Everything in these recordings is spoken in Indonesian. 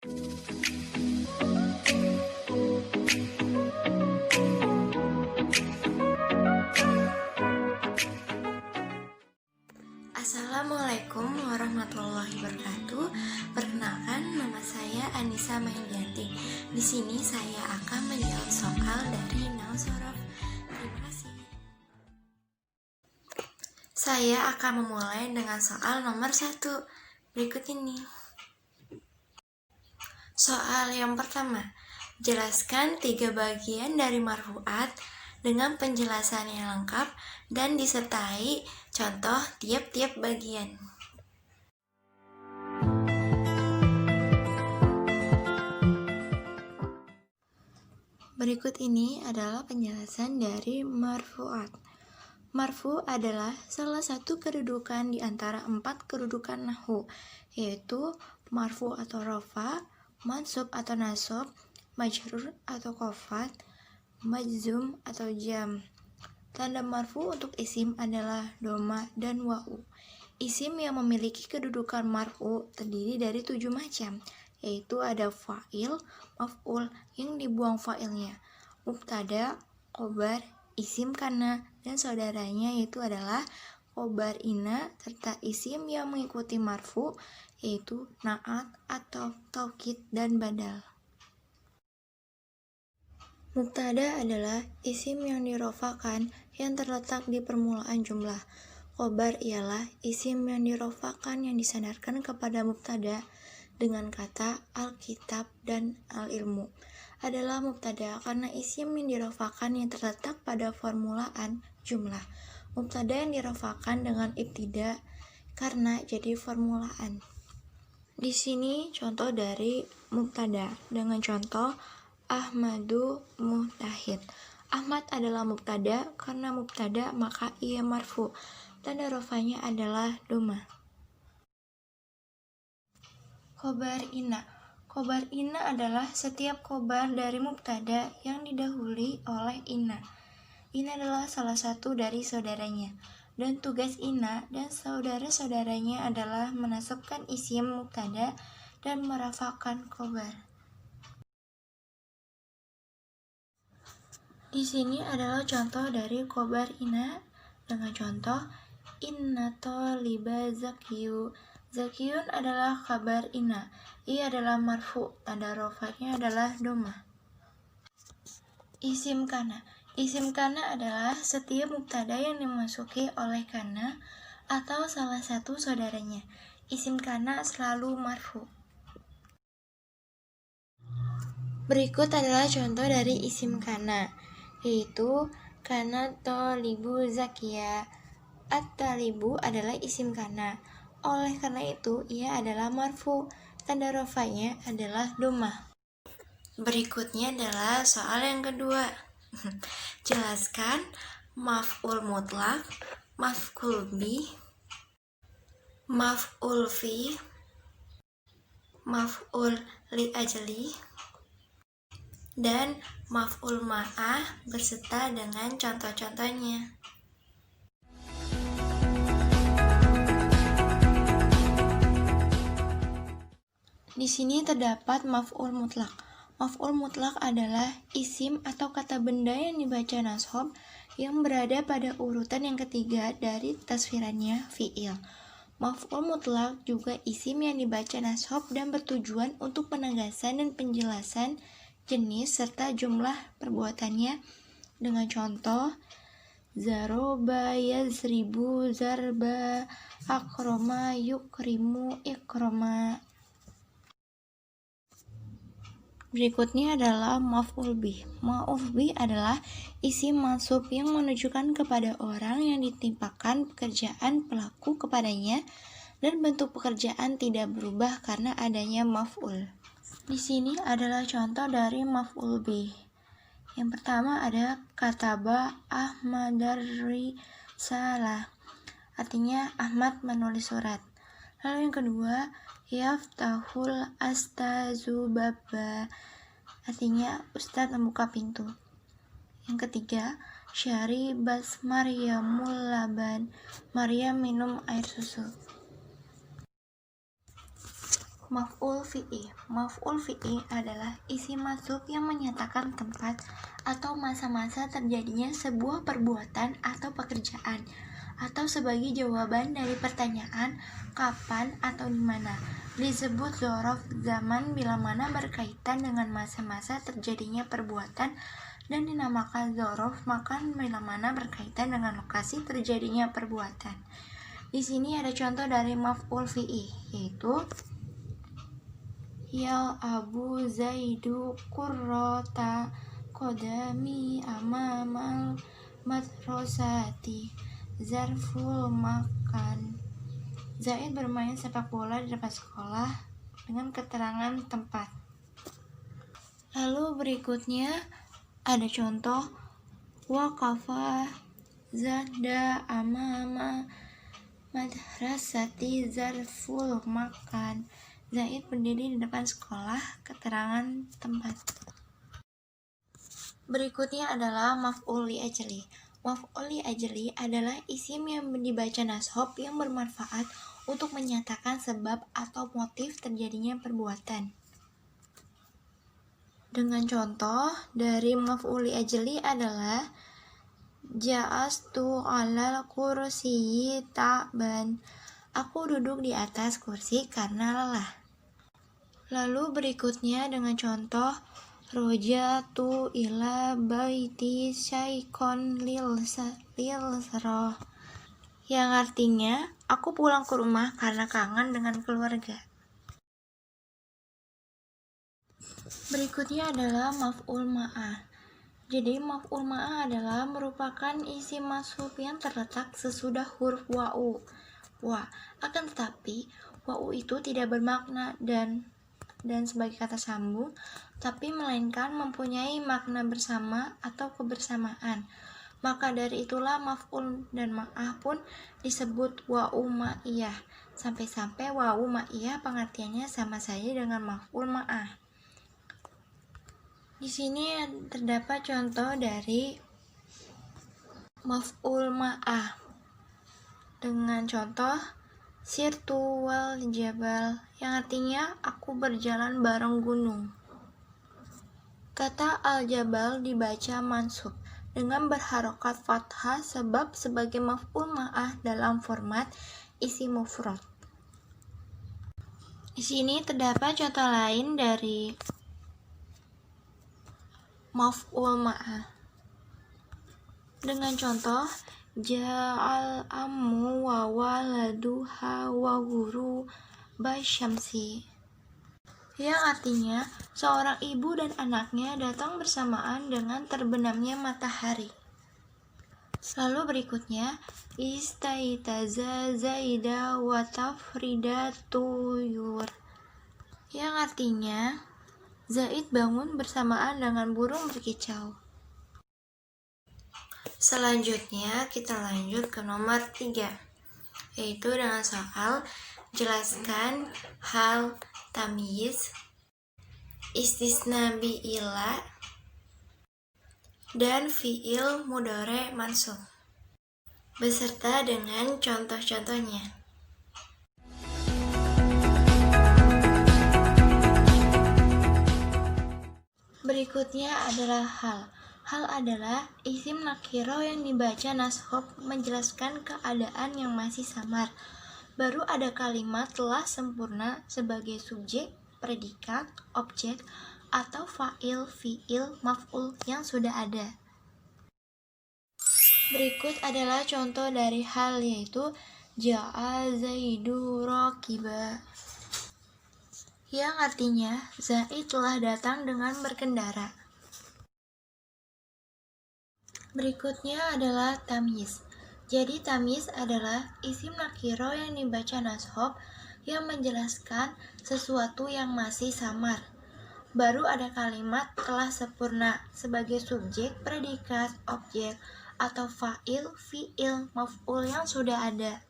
Assalamualaikum warahmatullahi wabarakatuh. Perkenalkan, nama saya Anissa Mailianti. Di sini saya akan menjawab soal dari Nausorof. Terima kasih. Saya akan memulai dengan soal nomor 1. Berikut ini. Soal yang pertama, jelaskan 3 bagian dari marfu'at dengan penjelasan yang lengkap dan disertai contoh tiap-tiap bagian. Berikut ini adalah penjelasan dari marfu'at. Marfu adalah salah satu kedudukan di antara 4 kedudukan nahwu, yaitu marfu atau rafa, mansub atau nasab, majrur atau khafad, majzum atau jam. Tanda marfu untuk isim adalah doma dan wa'u. Isim yang memiliki kedudukan marfu terdiri dari 7 macam, yaitu ada fa'il, maf'ul yang dibuang fa'ilnya, mubtada, khobar, isim kana, dan saudaranya yaitu adalah khobar ina, serta isim yang mengikuti marfu yaitu na'at atau taukid dan badal. Mubtada adalah isim yang dirofakan yang terletak di permulaan jumlah. Khobar ialah isim yang dirofakan yang disandarkan kepada mubtada dengan kata al-kitab dan al-ilmu. Adalah mubtada karena isim yang dirofakan yang terletak pada formulaan jumlah. Mubtada yang dirofakan dengan ibtida karena jadi formulaan. Di sini contoh dari mubtada dengan contoh Ahmadu muhtahid. Ahmad adalah mubtada, karena mubtada maka ia marfu. Tanda rofanya adalah doma. Khobar ina. Khobar ina adalah setiap khobar dari mubtada yang didahului oleh ina. Ina adalah salah satu dari saudaranya, dan tugas ina dan saudara-saudaranya adalah menasabkan isim mubtada dan merafakan khobar. Di sini adalah contoh dari khobar ina dengan contoh inna tholiba zakiyu. Zakiyun adalah khabar ina. Ia adalah marfu, tanda rofanya adalah doma. Isim kana. Isim kana adalah setiap mubtada yang dimasuki oleh kana atau salah satu saudaranya. Isim kana selalu marfu. Berikut adalah contoh dari isim kana, yaitu kana tholibu zakiya. At-talibu adalah isim kana. Oleh karena itu, ia adalah marfu. Tanda rofanya adalah doma. Berikutnya adalah soal yang kedua. Jelaskan maf'ul mutlak, maf'ul bih, maf'ul fi, maf'ul li ajli, dan maf'ul ma'ah berserta dengan contoh-contohnya. Di sini terdapat maf'ul mutlak. Maf'ul mutlak adalah isim atau kata benda yang dibaca nasab yang berada pada urutan yang ketiga dari tasfirannya fi'il. Maf'ul mutlak juga isim yang dibaca nasab dan bertujuan untuk penegasan dan penjelasan jenis serta jumlah perbuatannya dengan contoh zaroba yazribu zarba, akroma yukrimu ikroma. Berikutnya adalah maf'ul bih. Maf'ul bih adalah isim mansub yang menunjukkan kepada orang yang ditimpakan pekerjaan pelaku kepadanya dan bentuk pekerjaan tidak berubah karena adanya maf'ul. Di sini adalah contoh dari maf'ul bih. Yang pertama ada kataba Ahmadar risalah. Artinya Ahmad menulis surat. Lalu yang kedua, yaftahul astazu baba. Artinya Ustadz membuka pintu. Yang ketiga, syaribas Maryamul laban. Maryam minum air susu. maf'ul fi'il. Maf'ul fi'il adalah isim mansub yang menyatakan tempat atau masa-masa terjadinya sebuah perbuatan atau pekerjaan, atau sebagai jawaban dari pertanyaan kapan atau di mana. Disebut dzaraf zaman bila mana berkaitan dengan masa-masa terjadinya perbuatan, dan dinamakan dzaraf makan bila mana berkaitan dengan lokasi terjadinya perbuatan. Di sini ada contoh dari maf'ul fi'il, yaitu ya Abu Zaidu qurrata qadami amamal madrasati zarful makan. Zaid bermain sepak bola di depan sekolah dengan keterangan tempat. Lalu berikutnya ada contoh waqafa zada amama madrasati zarful makan. Zaid berdiri di depan sekolah, keterangan tempat. Berikutnya adalah maf'ul li ajli. Maf'ul li ajli adalah isim yang dibaca nashab yang bermanfaat untuk menyatakan sebab atau motif terjadinya perbuatan. Dengan contoh dari maf'ul li ajli adalah ja'astu 'alal kursiyyi ta'ban. Aku duduk di atas kursi karena lelah. Lalu berikutnya dengan contoh rojatu ila baiti syaikon lil sarah, yang artinya aku pulang ke rumah karena kangen dengan keluarga. Berikutnya adalah maf'ul ma'ah. Jadi maf'ul ma'ah adalah merupakan isim mansub yang terletak sesudah huruf wa'u. Akan tetapi wa'u itu tidak bermakna dan sebagai kata sambung, tapi melainkan mempunyai makna bersama atau kebersamaan. Maka dari itulah maf'ul dan ma'ah pun disebut wa'u ma'iyah, sampai-sampai wa'u ma'iyah pengertiannya sama saja dengan maf'ul ma'ah. Di sini terdapat contoh dari maf'ul ma'ah dengan contoh sirtu wal jabal, yang artinya aku berjalan bareng gunung. Kata al-jabal dibaca mansub dengan berharokat fathah sebab sebagai maf'ul ma'ah dalam format isim mufrad. Di sini terdapat contoh lain dari maf'ul ma'ah dengan contoh ja'al ammu wa waladuha wa guru basyamsi, yang artinya seorang ibu dan anaknya datang bersamaan dengan terbenamnya matahari. Lalu berikutnya istaitaza zaida wa tafrida tuyur, yang artinya Zaid bangun bersamaan dengan burung berkicau. Selanjutnya kita lanjut ke nomor 3, yaitu dengan soal jelaskan hal tamyiz, istisna bi'ila, dan fi'il mudhari' mansub, beserta dengan contoh-contohnya. Berikutnya adalah hal. Hal adalah isim nakiro yang dibaca nashab menjelaskan keadaan yang masih samar. Baru ada kalimat telah sempurna sebagai subjek, predikat, objek, atau fa'il, fi'il, maf'ul yang sudah ada. Berikut adalah contoh dari hal, yaitu ja'a Zaidu raqiba, yang artinya Zaid telah datang dengan berkendara. Berikutnya adalah tamyiz. Jadi tamyiz adalah isim nakiro yang dibaca nashab yang menjelaskan sesuatu yang masih samar. Baru ada kalimat telah sempurna sebagai subjek, predikat, objek, atau fa'il, fi'il, maf'ul yang sudah ada.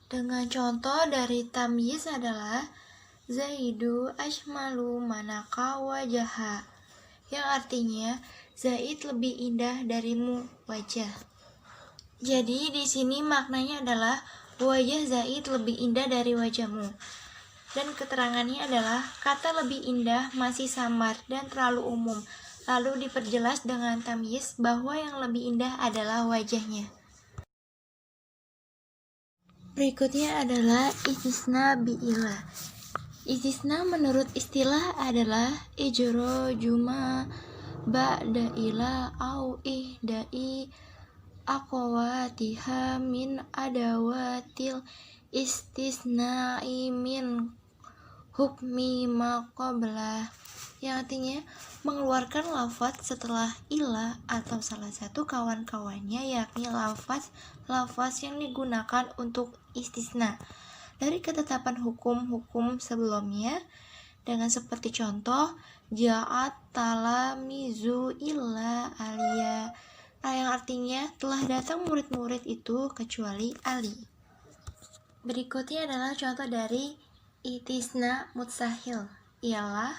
Dengan contoh dari tamyiz adalah Zaidu ashmalu manaka wajaha, yang artinya Zaid lebih indah darimu wajah. Jadi di sini maknanya adalah wajah Zaid lebih indah dari wajahmu. dan keterangannya adalah kata lebih indah masih samar dan terlalu umum. Lalu diperjelas dengan tamyiz bahwa yang lebih indah adalah wajahnya. Berikutnya adalah istisna bi'ilah. Istisna menurut istilah adalah ijro juma ba'da ila au ihda'i aqwatiha min adawatil istisna'i min hukmi maqablah, yang artinya mengeluarkan lafaz setelah ilah atau salah satu kawan-kawannya, yakni lafaz yang digunakan untuk istisna dari ketetapan hukum-hukum sebelumnya, dengan seperti contoh ja'at talamizu illa aliya, yang artinya telah datang murid-murid itu kecuali Ali. Berikutnya adalah contoh dari istisna mutsahil, ialah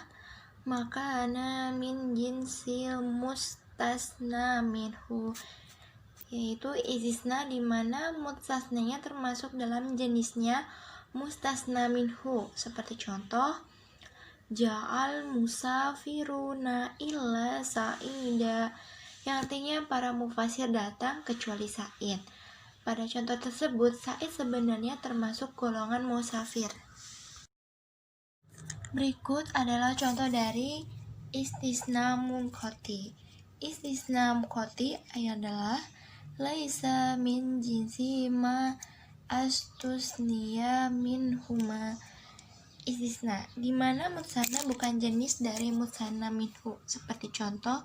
makana min jinsil mustasna minhu, yaitu istisna di mana mustasnanya termasuk dalam jenisnya mustasna minhu, seperti contoh ja'al musafiruna illa sa'ida, yang artinya para mufasir datang kecuali Sa'id. Pada contoh tersebut, Sa'id sebenarnya termasuk golongan musafir. Berikut adalah contoh dari istisna munqati. Istisna munqati adalah laisa min jinsi ma astusniya minhuma. Istisna di mana mutsanna bukan jenis dari mutsanna minhu, seperti contoh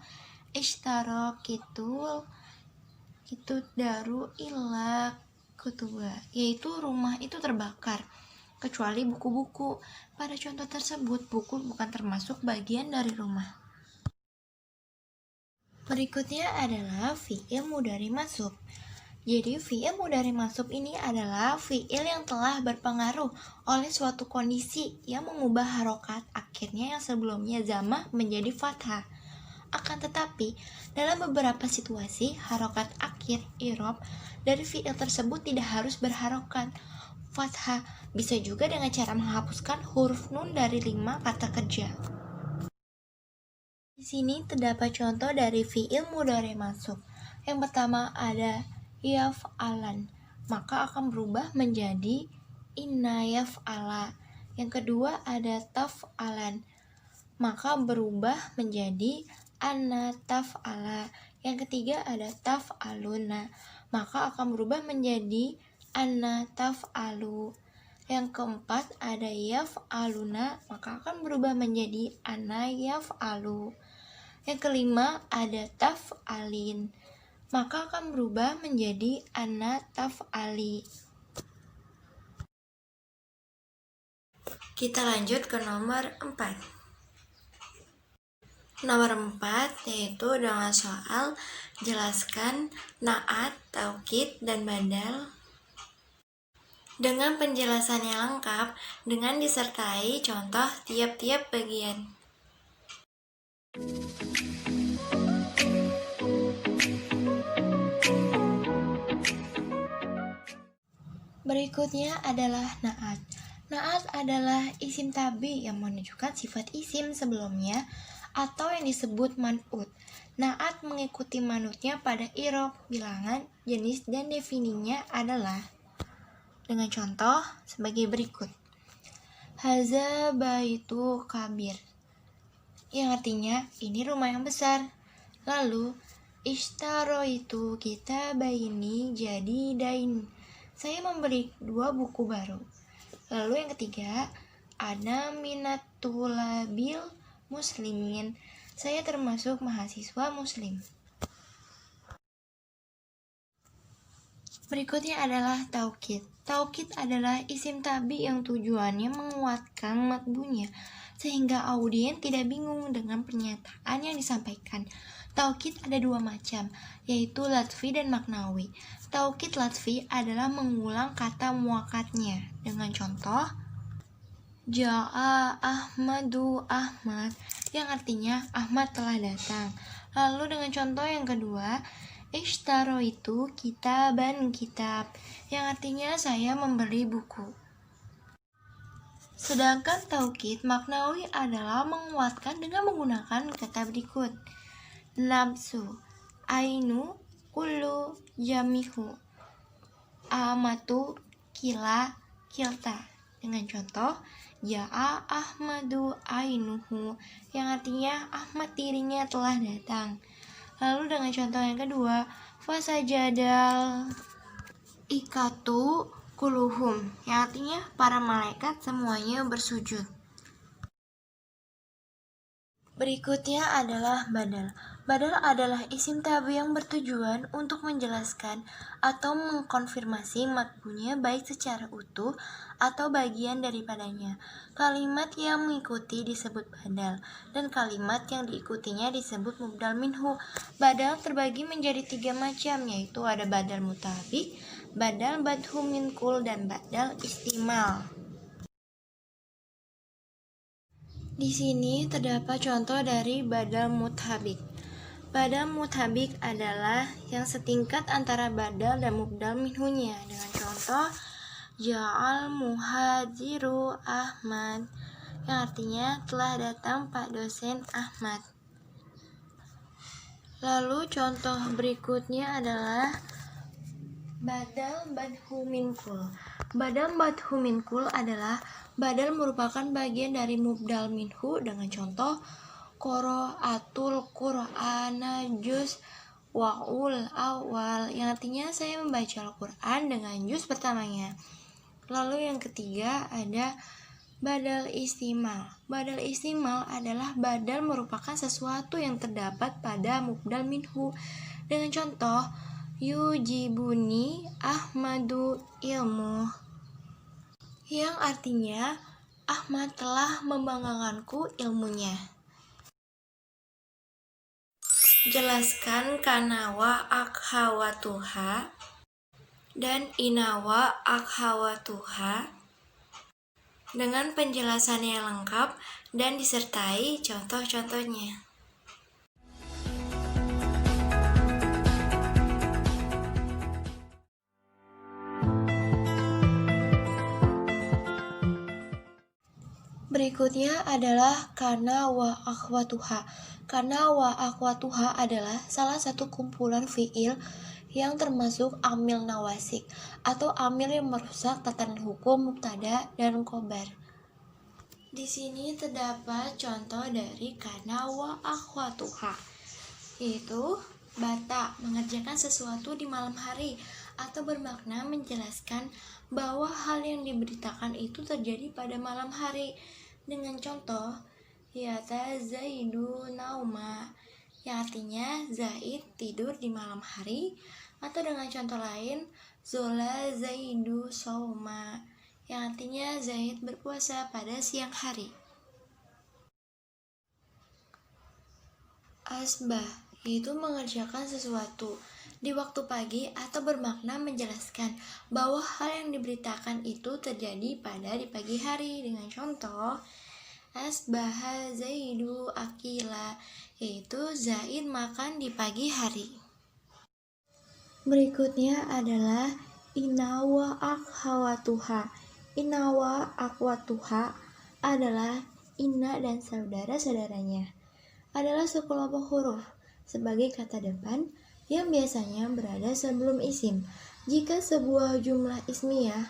ishtara kitul daru illa kutuba, yaitu rumah itu terbakar kecuali buku-buku. Pada contoh tersebut, buku bukan termasuk bagian dari rumah. Berikutnya adalah fi'il mudhari mansub. Jadi fi'il mudhari mansub ini adalah fi'il yang telah berpengaruh oleh suatu kondisi yang mengubah harokat akhirnya yang sebelumnya zamah menjadi fathah. Akan tetapi, dalam beberapa situasi, harokat akhir i'rab dari fi'il tersebut tidak harus berharokat fathah, bisa juga dengan cara menghapuskan huruf nun dari 5 kata kerja. Di sini terdapat contoh dari fi'il mudhari mansub. Yang pertama ada yaf'alan, maka akan berubah menjadi inna yaf'ala. Yang kedua ada taf'alan, maka berubah menjadi anna taf'ala. Yang ketiga ada taf'aluna, maka akan berubah menjadi anna taf'alu. Yang keempat ada yaf'aluna, maka akan berubah menjadi anna yaf'alu. Yang kelima ada taf'alin, maka akan berubah menjadi anna taf'ali. Kita lanjut ke nomor 4. Nomor 4 yaitu dengan soal jelaskan na'at, taukid, dan badal dengan penjelasan yang lengkap dengan disertai contoh tiap-tiap bagian. Berikutnya adalah na'at. Na'at adalah isim tabi yang menunjukkan sifat isim sebelumnya atau yang disebut man'ut. Na'at mengikuti man'utnya pada i'rab, bilangan, jenis, dan defininya adalah dengan contoh sebagai berikut. Haza baitu kabir, yang artinya ini rumah yang besar. Lalu ishtaro itu kita baini jadi dain, saya membeli 2 buku baru. Lalu yang ketiga, ana minatulabil muslimin, saya termasuk mahasiswa muslim. Berikutnya adalah taukid. Taukid adalah isim tabi yang tujuannya menguatkan matbunya sehingga audien tidak bingung dengan pernyataan yang disampaikan. Taukid ada 2 macam, yaitu latfi dan maknawi. Taukid latfi adalah mengulang kata muakatnya dengan contoh Ja'a Ahmadu Ahmad, yang artinya Ahmad telah datang. Lalu dengan contoh yang kedua, ishtaro itu kitaban kitab, yang artinya saya membeli buku. Sedangkan taukid maknawi adalah menguatkan dengan menggunakan kata berikut. Nafsu, ainu, kullu, jamihu, amatu, kila, kilta. Dengan contoh, ja'a Ahmadu ainuhu, yang artinya Ahmad dirinya telah datang. Lalu dengan contoh yang kedua, fasajadal ikatu kuluhum, yang artinya para malaikat semuanya bersujud. Berikutnya adalah badal. Badal adalah isim tabi yang bertujuan untuk menjelaskan atau mengkonfirmasi maknanya baik secara utuh atau bagian daripadanya. Kalimat yang mengikuti disebut badal, dan kalimat yang diikutinya disebut mubdal minhu. Badal terbagi menjadi 3 macam, yaitu ada badal mutabik, badal badhu minkul, dan badal istimal. Di sini terdapat contoh dari badal mutabik. Badal mutabik adalah yang setingkat antara badal dan mubdal minhunya. Dengan contoh, ja'al muhajiru Ahmad, yang artinya telah datang Pak dosen Ahmad. Lalu contoh berikutnya adalah badal badhu minkul. Badal badhu minkul adalah badal merupakan bagian dari mubdal minhu dengan contoh qiraatul qur'ana juz wa'ul awal, yang artinya saya membaca Al-Quran dengan juz pertamanya. Lalu yang ketiga ada badal istimal. Badal istimal adalah badal merupakan sesuatu yang terdapat pada mubdal minhu dengan contoh yujibuni Ahmadu ilmu, yang artinya Ahmad telah membanggakanku ilmunya. Jelaskan kanawa akhawatuha dan inawa akhawatuha dengan penjelasan yang lengkap dan disertai contoh-contohnya. Berikutnya adalah kana wa akhwatuha. Kana wa akhwatuha adalah salah satu kumpulan fiil yang termasuk amil nawasik atau amil yang merusak tatanan hukum mubtada dan khobar. Di sini terdapat contoh dari kana wa akhwatuha, yaitu bata, mengerjakan sesuatu di malam hari, atau bermakna menjelaskan bahwa hal yang diberitakan itu terjadi pada malam hari. Dengan contoh, yata zaidu nauma, yang artinya Zaid tidur di malam hari, atau dengan contoh lain, zola zaidu sauma, yang artinya Zaid berpuasa pada siang hari. Asbah, yaitu mengerjakan sesuatu di waktu pagi atau bermakna menjelaskan bahwa hal yang diberitakan itu terjadi pada di pagi hari. Dengan contoh, asbaha zaidu akila, yaitu Zaid makan di pagi hari. Berikutnya adalah inawa akhawatuha. Inawa akhwatuha adalah ina dan saudara-saudaranya. Adalah sekelompok huruf sebagai kata depan yang biasanya berada sebelum isim. Jika sebuah jumlah ismiyah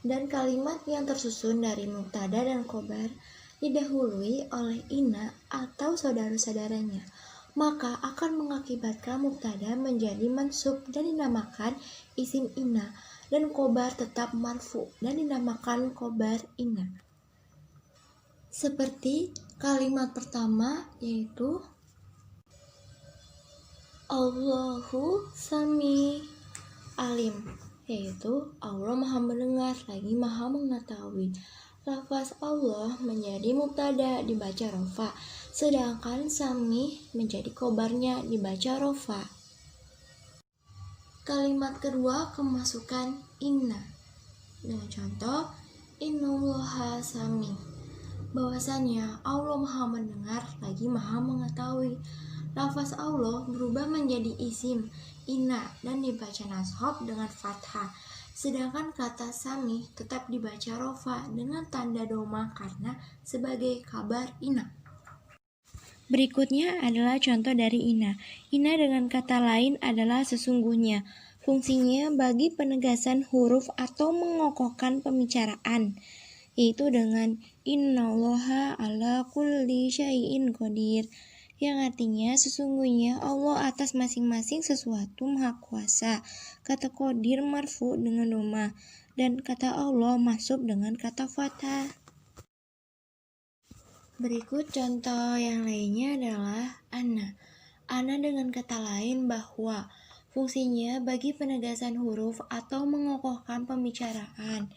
dan kalimat yang tersusun dari mubtada dan khobar didahului oleh ina atau saudara-saudaranya, maka akan mengakibatkan mubtada menjadi mansub dan dinamakan isim ina, dan khobar tetap marfu dan dinamakan khobar ina. Seperti kalimat pertama, yaitu Allahu sami alim, yaitu Allah maha mendengar lagi maha mengetahui. Lafaz Allah menjadi mubtada dibaca rofa, sedangkan sami menjadi khobarnya dibaca rofa. Kalimat kedua kemasukan inna dengan contoh innallaha sami, bahwasanya Allah maha mendengar lagi maha mengetahui. Lafaz Allah berubah menjadi isim inna dan dibaca nashab dengan fathah, Sedangkan kata sami tetap dibaca rofa dengan tanda doma karena sebagai kabar ina. Berikutnya adalah contoh dari ina. Ina dengan kata lain adalah sesungguhnya. Fungsinya bagi penegasan huruf atau mengokohkan pembicaraan, yaitu dengan innallaha ala kulli syai'in qadir, yang artinya sesungguhnya Allah atas masing-masing sesuatu maha kuasa. Kata qadir marfu dengan doma dan kata Allah masuk dengan kata fathah. Berikut contoh yang lainnya adalah ana. Ana dengan kata lain bahwa fungsinya bagi penegasan huruf atau mengokohkan pembicaraan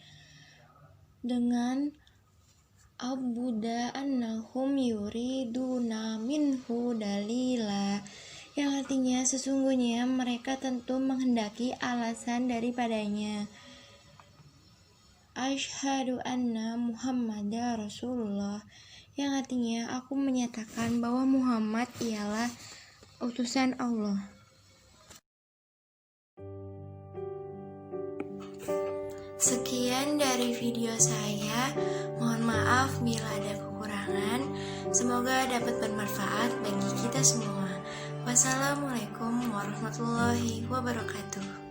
dengan abuda annahum yuriduna minhu dalila, yang artinya sesungguhnya mereka tentu menghendaki alasan daripadanya. Asyhadu anna Muhammadar Rasulullah, yang artinya aku menyatakan bahwa Muhammad ialah utusan Allah. Sekian dari video saya. Mohon maaf bila ada kekurangan. Semoga dapat bermanfaat bagi kita semua. Wassalamualaikum warahmatullahi wabarakatuh.